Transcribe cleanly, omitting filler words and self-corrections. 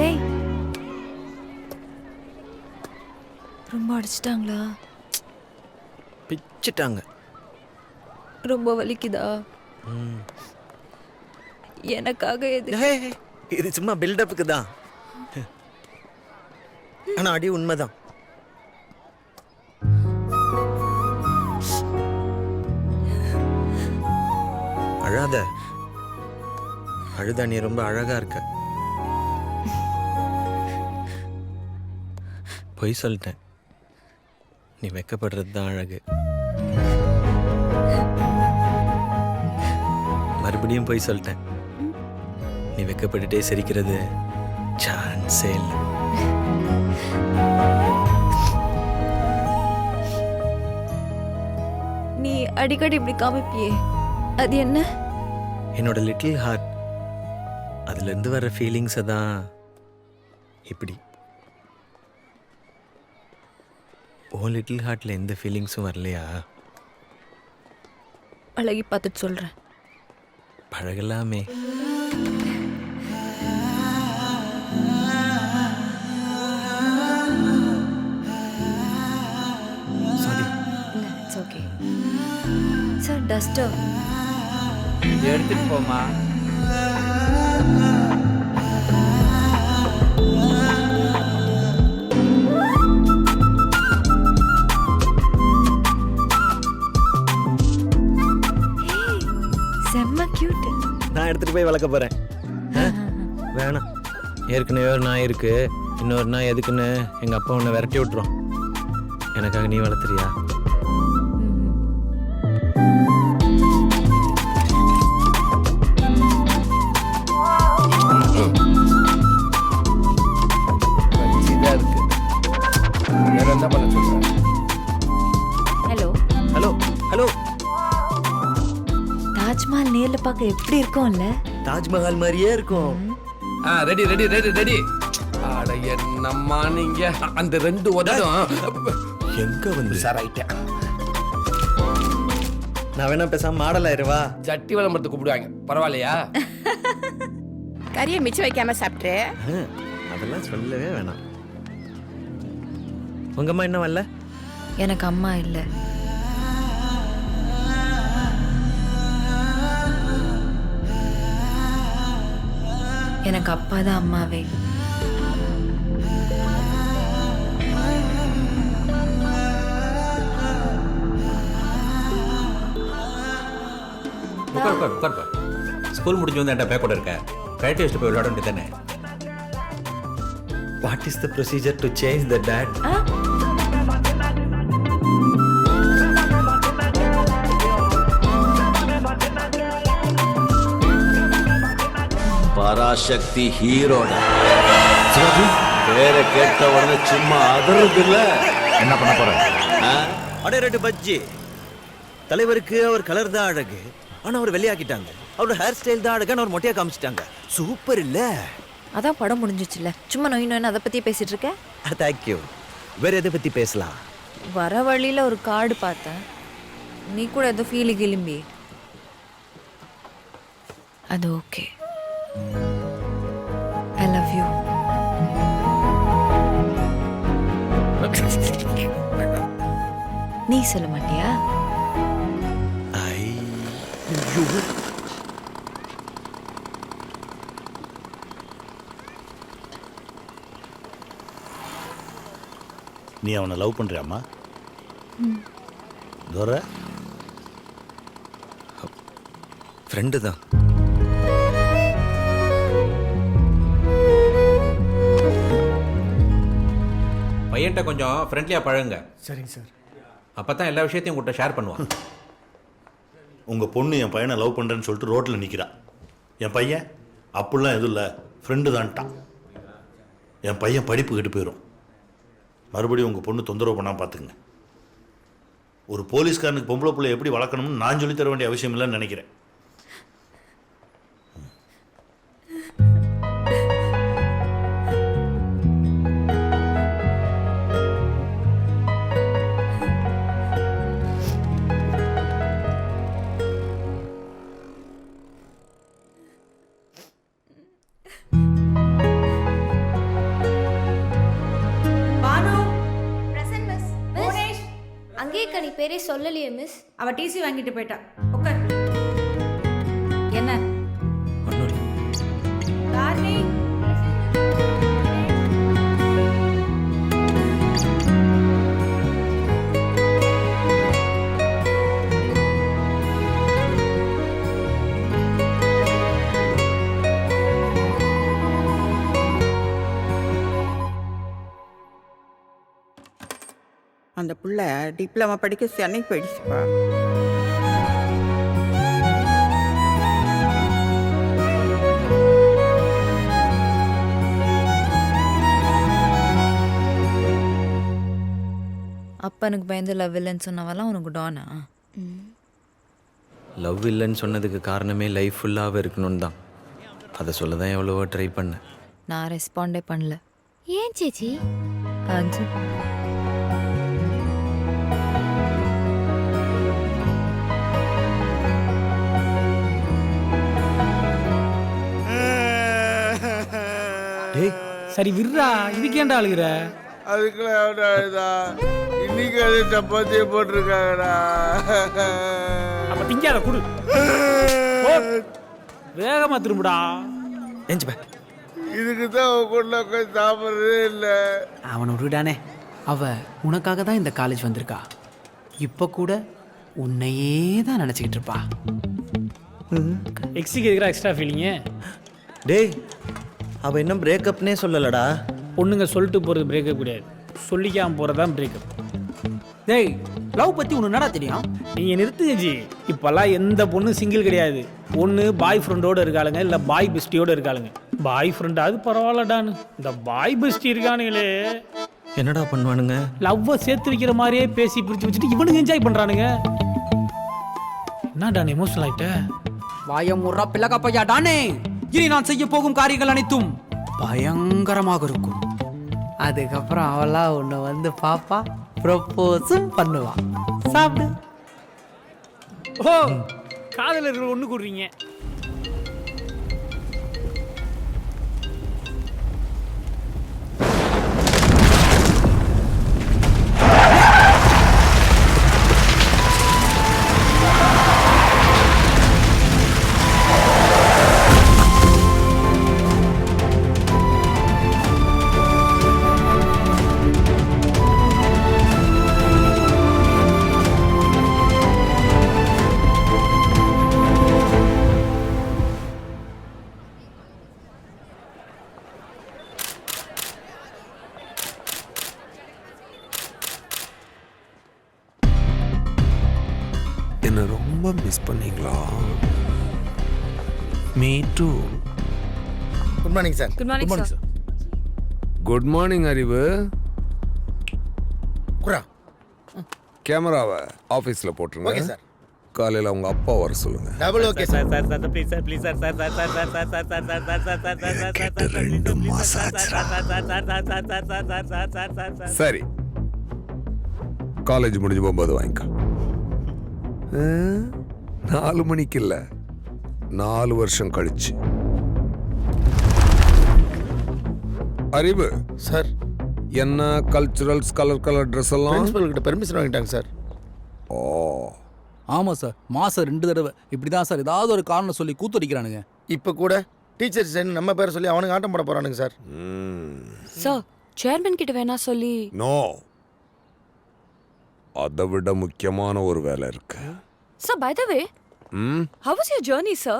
டேய், ரொம்ப அடிச்சிட்டாங்களா? பிச்சிட்டாங்க. ரொம்ப வலிக்குதா? எனக்காக எது? இது சும்மா பில்டப்புக்கு தான். ஆனா அடி உண்மைதான். அழாத. அழுதா நீ ரொம்ப அழகா இருக்க. பொய் சொல்லிட்டேன். நீ வெக்கப்படுறது தான் அழகு. மறுபடியும் பொய் சொல்லிட்டேன். நீ வெக்கப்பட்டுட்டே சிரிக்கிறது சான்ஸே இல்லை. நீ அடிக்கடி இப்படி காமிப்பியே, அது என்ன? என்னோட லிட்டில் ஹார்ட். அதுலேருந்து வர ஃபீலிங்ஸை தான் இப்படி. ஓ லிட்டில் ஹார்ட்டில் எந்த ஃபீலிங்ஸும் வரலையா? அழகி பார்த்துட்டு சொல்கிறேன். பழகலாமே. சாரி. இல்லை, இட்ஸ் ஓகே சார். டஸ்டர் எடுத்துட்டு போமா. செம்ம கியூட். நான் எடுத்துட்டு போய் வளர்க்க போறேன். வேணாம், ஏற்கனவே ஒரு நாய் இருக்கு. இன்னொரு நாய் எதுக்குன்னு எங்க அப்பா உன்னை விரட்டி விட்டுரும். எனக்காக நீ வளர்த்துறியா? இருக்கு. வேற என்ன பண்ண சொல்ற? Hello hello hello. தாஜ்மஹால் நேர்ல பார்க்க எப்படி இருக்கும்ல? தாஜ்மஹால் மாதிரியே இருக்கும். Ready ready ready ready. அட என்னம்மா நீங்க அந்த ரெண்டு உதடும் எங்க வந்து சார் ஆயிட்டேன். நான் வேணா பேசாம மாடல் ஆயிருவா. சட்டி விளம்பரத்துக்கு கூப்பிடுவாங்க, பரவாயில்லையா? கறியை மிச்சம் வைக்காம சாப்பிட்டு. அதெல்லாம் சொல்லவே வேணாம். உங்க அம்மா என்ன வரல? எனக்கு அம்மா இல்லை. எனக்கு அப்பா தான் அம்மாவே. உட்கார். ஸ்கூல் முடிஞ்சு வந்து என்கிட்ட பேக்கோட இருக்க. கைட்டு வச்சுட்டு போய் விளையாட வேண்டியது தானே. What is the procedure to change the dad? Parasakthi ஹீரோட பேரை கேட்ட உடனே சும்மா அதறது இல்ல. என்ன பண்ண போற? அடே ரெண்டு பஜ்ஜி. தலைவருக்கு அவர் கலர் தான் அழகு, ஆனா அவர் வெள்ளையாக்கிட்டாங்க. அவரோட ஹேர் ஸ்டைல் தான் அழகான அவர் மொட்டையா காமிச்சிட்டாங்க. சூப்பர் இல்ல? அதான் படம் முடிஞ்சிச்சுல, சும்மா நோய் அதை பத்தி பேசிட்டு இருக்க. தேங்க்யூ. வேற எதை பத்தி பேசலாம்? வர வழியில ஒரு கார்டு பார்த்தேன். நீ கூட ஏதோ ஃபீலி கிளம்பி. அது ஓகே. I love you. நீ சொல்ல மாட்டியா? நீ அவனை லவ் பண்றியாமா? தோர ஃப்ரெண்டு தான். பையன்கிட்ட கொஞ்சம் ஃப்ரெண்ட்லியாக பழகுங்க. சரிங்க சார். அப்போ தான் எல்லா விஷயத்தையும் உங்கள்கிட்ட ஷேர் பண்ணுவான். உங்க பொண்ணு என் பையனை லவ் பண்றேன்னு சொல்லிட்டு ரோட்ல நிக்கிறா. என் பையன் அப்படிலாம் எதுவும் இல்லை, ஃப்ரெண்டு தான்ட்டான். என் பையன் படிப்பு கெட்டு போயிடும். மறுபடியும் உங்கள் பொண்ணு தொந்தரவு பண்ணாமல் பார்த்துக்குங்க. ஒரு போலீஸ்காரனுக்கு பொம்பளை பிள்ளை எப்படி வளர்க்கணும்னு நான் சொல்லி தர வேண்டிய அவசியம் இல்லைன்னு நினைக்கிறேன். பேரே சொல்லலையே மிஸ். அவ டிசி வாங்கிட்டு போயிட்டா. உட்கார். என்ன ஒன்றும் இல்லை. டார்லிங், அந்த புள்ள டிப்ளமா படிக்க சென்னைக்கு போயிடுச்சுப்பா. அப்பனுக்கு பயந்து லவ் இல்லைன்னு சொன்னவெல்லாம் உனக்கு டானா? லவ் இல்லைன்னு சொன்னதுக்கு காரணமே லைஃப் ஃபுல்லாகவே இருக்கணும்னு தான். அதை சொல்ல தான் எவ்வளவோ ட்ரை பண்ணேன். நான் ரெஸ்பாண்டே பண்ணல. ஏன் சேச்சி? அது டேய், சரி விர்றா, இதுக்கேண்டா அழுகிற? அதுக்குலாம் இன்னைக்கு அது சப்பாத்தியை போட்டிருக்காங்கடா. அப்ப திங்காத குடு. போ. வேகமா திரும்புடா. ஏஞ்சி பா. இதுக்கு தான் உள்ள உட்காந்து சாப்பிட்றதே இல்லை. அவனை விடுடானே. அவ உனக்காக தான் இந்த காலேஜ் வந்திருக்கா. இப்போ கூட உன்னையே தான் நினச்சிக்கிட்டு இருப்பா. எக்ஸிக்கு இருக்கிற எக்ஸ்ட்ரா ஃபீலிங்கு. டேய், அவள் இன்னும் பிரேக்கப்னே சொல்லலடா. பொண்ணுங்க சொல்லிட்டு போகிறது பிரேக்கப் கிடையாது, சொல்லிக்காம போகிறது தான் பிரேக்கப். டேய், லவ் பற்றி உனக்கு என்னடா தெரியும்? நீங்கள் நிறுத்துங்க ஜி. இப்போல்லாம் எந்த பொண்ணும் சிங்கிள் கிடையாது. ஒன்று பாய் ஃப்ரெண்டோடு இருக்காளுங்க, இல்லை பாய் பெஸ்டியோடு இருக்காளுங்க. பாய் ஃப்ரெண்டாவது பரவாயில்லடான்னு, இந்த பாய் பெஸ்டி இருக்கானுங்களே என்னடா பண்ணுவானுங்க? லவ்வை சேர்த்து வைக்கிற மாதிரியே பேசி பிரித்து வச்சுட்டு இவனுங்க என்ஜாய் பண்ணுறானுங்க. என்னடா நீ எமோஷனல் ஆகிட்ட? வாயமுறா பிள்ளக்காப்பையா டானே. இனி நான் செய்ய போகும் காரியங்கள் அனைத்தும் பயங்கரமாக இருக்கும். அதுக்கப்புறம் அவளா உன்னை வந்து பாப்பா, ப்ரப்போஸும் பண்ணுவா. சாப்பிடு. ஓ, காதலர்கள் ஒன்று கூடுறீங்க. என்ன ரொம்ப மிஸ் பண்ணீங்களா? Me too. Good morning sir. Good morning sir. Good morning Arivu. குரா. கேமராவை ஆஃபீஸில் போட்டுருங்க. Okay sir. காலையில் அவங்க அப்பா வர சொல்லுங்க. Double okay sir. சரி, காலேஜ் முடிஞ்சு போகும்போது வாங்கிக்க. 4 மணிக்கு இல்ல, 4 வருஷம் கழிச்சு. அறிவு சார், என்ன கல்ச்சுரல்ஸ் கலர் ட்ரெஸ் எல்லாம் பிரின்சிபல் கிட்ட பெர்மிஷன் வாங்கிட்டாங்க சார். ஓ, ஆமாம் சார், மாதம் 2 தடவை இப்படி தான் சார் ஏதாவது ஒரு காரணம் சொல்லி கூத்தடிக்கிறானுங்க. இப்போ கூட டீச்சர்ஸ் நம்ம பேரை சொல்லி அவனுக்கு ஆட்டம் போட போறானுங்க சார். சார், சேர்மன் கிட்ட வேணா சொல்லி. நோ, அதை விட முக்கியமான ஒரு வேலை இருக்கு. Sir, by the way, how was your journey, sir?